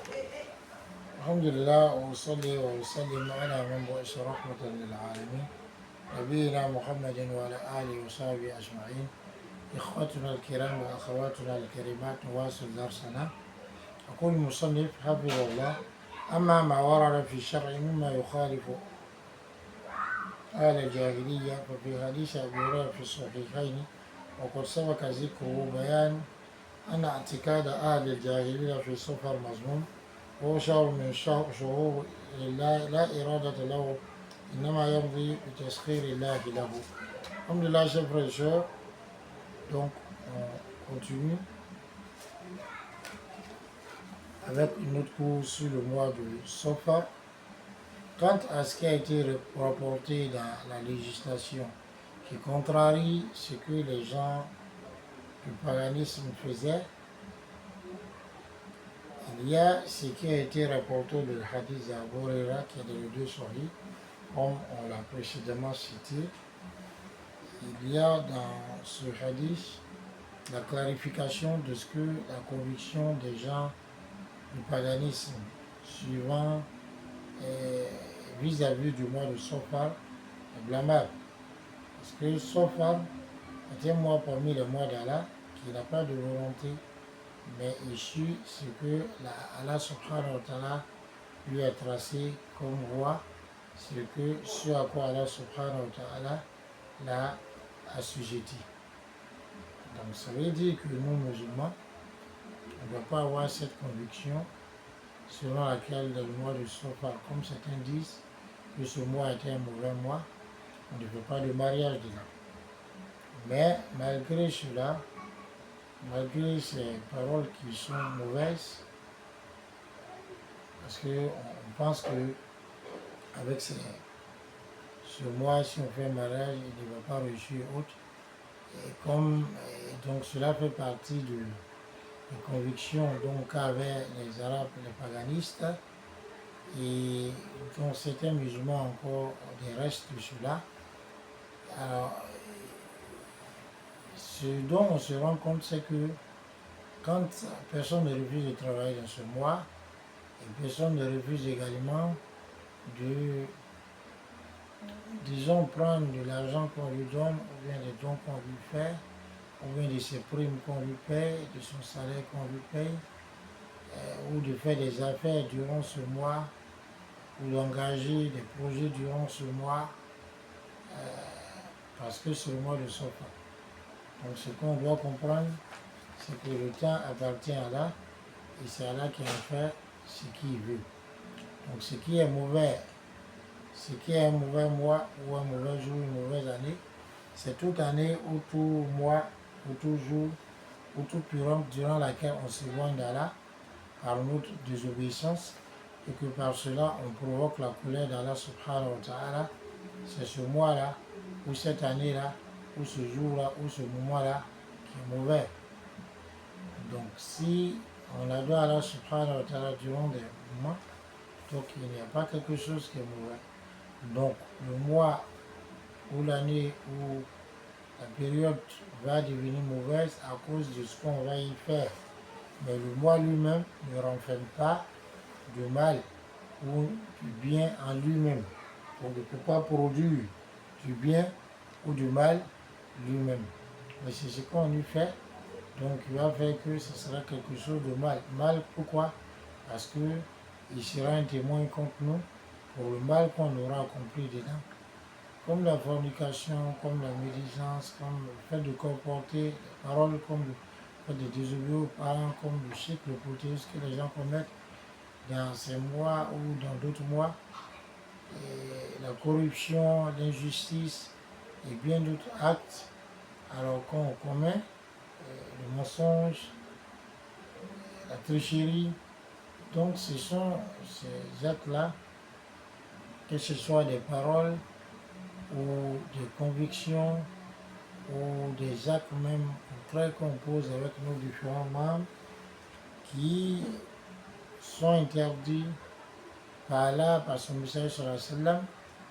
الحمد لله وأصلي وأسلم على من بعث رحمة للعالمين نبينا محمد وعلى آله وصحبه أجمعين. إخوتنا الكرام وأخواتنا الكريمات نواصل درسنا. يقول المصنف حفظه الله: أما ما ورد في الشرع مما يخالف أهل الجاهلية ففي حديث أبي هريرة في الصحيحين وقد سبق ذكره بيان أن اعتقاد أهل الجاهلية في السفر مذموم، وهو شهر من شهور الله لا إرادة له، إنما يمضي بتسخير الله له. Alhamdulillah, chers frères et sœurs, donc on continue avec une autre course sur le mois de Safar. Quant à ce qui a été rapporté dans la législation qui contrarie ce que les gens du paganisme faisaient, il y a ce qui a été rapporté de hadith d'Abu Huraira qui est dans les deux sahih, comme on l'a précédemment cité. Il y a dans ce hadith la clarification de ce que la conviction des gens du paganisme suivant vis-à-vis du mois de Safar est blâmable. Parce que Safar est un mois parmi les mois d'Allah qui n'a pas de volonté, mais il suit ce que Allah subhanahu wa ta'ala lui a tracé comme voie, ce à quoi Allah subhanahu wa ta'ala l'a assujetti. Donc ça veut dire que nous musulmans, on ne doit pas avoir cette conviction selon laquelle dans le mois de Safar, comme certains disent que ce mois était un mauvais mois, on ne fait pas de mariage dedans. Mais malgré cela, malgré ces paroles qui sont mauvaises, parce qu'on pense que avec ce mois, si on fait un mariage, il ne va pas réussir autre. Et donc cela fait partie des convictions qu'avaient les Arabes, les paganistes, et dont certains musulmans encore des restes de cela. Alors, ce dont on se rend compte, c'est que quand personne ne refuse de travailler dans ce mois, et personne ne refuse également de, disons, prendre de l'argent qu'on lui donne, ou bien des dons qu'on lui fait, ou bien de ses primes qu'on lui paye, de son salaire qu'on lui paye, ou de faire des affaires durant ce mois, ou d'engager des projets durant ce mois, parce que c'est le mois de Safar. Donc ce qu'on doit comprendre, c'est que le temps appartient à Allah, et c'est Allah qui en fait ce qu'il veut. Donc ce qui est mauvais, ce qui est un mauvais mois, ou un mauvais jour, une mauvaise année, c'est toute année ou tout mois, ou tout jour, ou toute période durant laquelle on s'éloigne d'Allah par notre désobéissance, et que par cela on provoque la colère d'Allah subhanahu wa ta'ala. C'est ce mois-là, ou cette année-là, ou ce jour-là, ou ce moment-là qui est mauvais. Donc si on adore Allah subhanahu wa ta'ala durant des moments, donc il n'y a pas quelque chose qui est mauvais. Donc le mois ou l'année où la période va devenir mauvaise à cause de ce qu'on va y faire. Mais le mois lui-même ne renferme pas de mal ou du bien en lui-même. On ne peut pas produire du bien ou du mal lui-même. Mais c'est ce qu'on y fait, donc il va faire que ce sera quelque chose de mal. Mal pourquoi? Parce qu'il sera un témoin contre nous pour le mal qu'on aura accompli dedans. Comme la fornication, comme la médisance, comme le fait de comporter des paroles, comme le fait de désobéir aux parents, comme le shirk, le polythéisme que les gens commettent dans ces mois ou dans d'autres mois, et la corruption, l'injustice et bien d'autres actes, alors qu'on commet le mensonge, la tricherie. Donc ce sont ces actes-là, que ce soit des paroles ou des convictions ou des actes même très qu'on pose avec nos différents membres, qui sont interdits par Allah, par son message sallallahu alayhi wa sallam,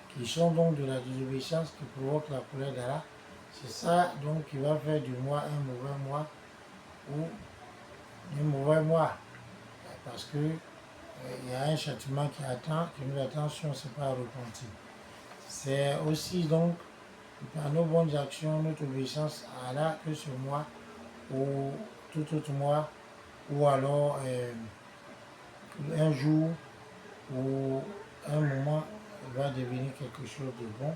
qui sont donc de la désobéissance, qui provoquent la colère d'Allah. C'est ça donc qui va faire du mois un mauvais mois ou un mauvais mois. Parce que il y a un châtiment qui nous attend si on ne s'est pas repenti. C'est aussi donc par nos bonnes actions, notre obéissance à Allah, que ce mois ou tout autre mois, ou alors un jour ou un moment va devenir quelque chose de bon.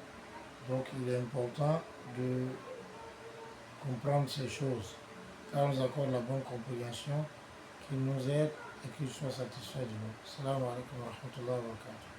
Donc il est important de comprendre ces choses. Car nous accorde la bonne compréhension, qu'il nous aide et qu'il soit satisfait de nous. Salam alaikum wa rahmatullahi wa barakatuh.